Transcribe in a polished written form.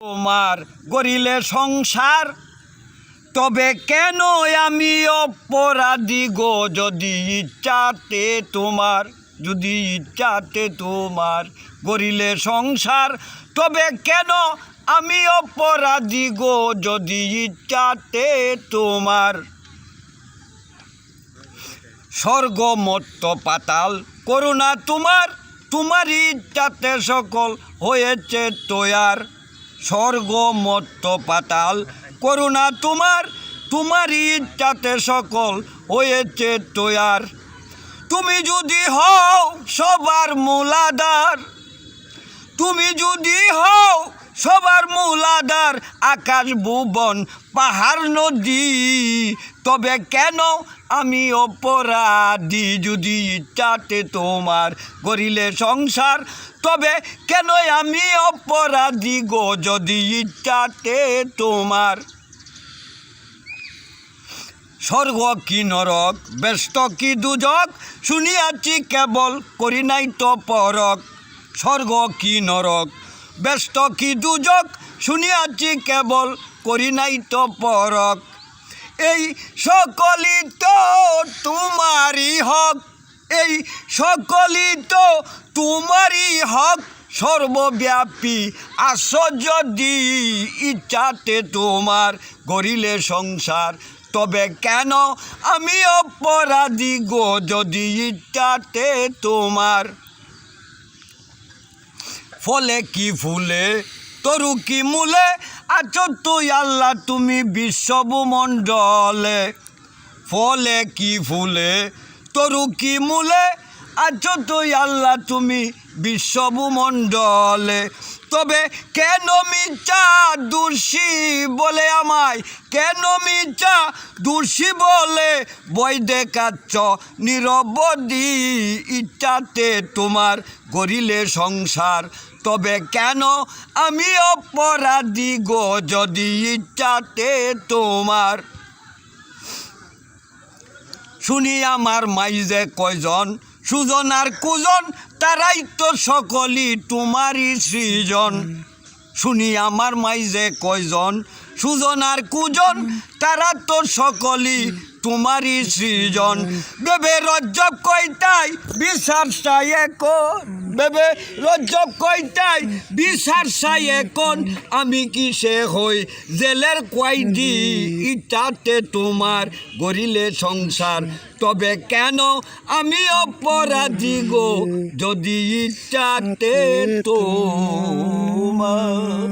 তোমার গরিলে সংসার, তবে কেন আমি অপরাধী গো? যদি ইচ্ছাতে তোমার গরিলে সংসার, তবে কেন আমি অপরাধী গো? যদি ইচ্ছাতে তোমার স্বর্গ মর্ত্য পাতাল করুণা তোমারই ইচ্ছাতে সকল হয়েছে তৈয়ার। স্বর্গ মর্ত্য পাতাল করুণা তোমারই ইচ্ছাতে সকল হয়েছে তৈয়ার। তুমি যদি হও সবার মূলাধার, তুমি যদি হও সবার মূলাধার, আকাশ ভুবন পাহাড় নদী, তবে কেন আমি অপরাধী? যদি ইচ্ছাতে তোমার গরিলে সংসার, তবে কেন আমি অপরাধী গো? যদি ইচ্ছাতে তোমার স্বর্গ কি নরক, ব্যস্ত কি দুজক, শুনিয়াছি কেবল করি নাই তো পরক। স্বর্গ কি নরক, ব্যস্ত কি দুজক, শুনিয়াছি কেবল করি নাই তো পরক। এই সকলই তো তোমারই হক, এই সকলই তো তোমারই হক। সর্বব্যাপী আসো যদি ইচ্ছাতে তোমার গরিলে সংসার, তবে কেন আমি অপরাধী গো? যদি ইচ্ছাতে তোমার ফলে কি ফুলে তরু কি মূলে, আছো তুই আল্লাহ তুমি বিশ্বভূমণ্ডলে। ফলে কি ফুলে তরু কি মূলে, আছো তুই আল্লাহ তুমি বিশ্বভূমণ্ডলে। তবে কেন মিথ্যা দোষী বলে আমায়, কেন মিথ্যা দোষী বলে বই দেখাচ্ছ নিরবধি? ইচ্ছাতে তোমার গরিলে সংসার, তবে কেন আমি অপরাধী গো? যদি ইচ্ছাতে তোমার শুনি আমার মাইজে কয়জন সুজন আর কুজন, তারাই তো সকলই তোমারই সৃজন। শুনি আমার মাইজে কয়জন সুজন আর কুজন, তারা তো সকলই তোমারই সৃজন। বেবে রজ্জব কয়টাই বিচার চাই এখন, বেবে রজ্জব কয়টাই বিচার চাই এখন। আমি কিসে হই জেলের কয়েদি? ইচ্ছাতে তোমার গরিলে সংসার, তবে কেন আমি অপরাধী গো? যদি ইচ্ছাতে তোমার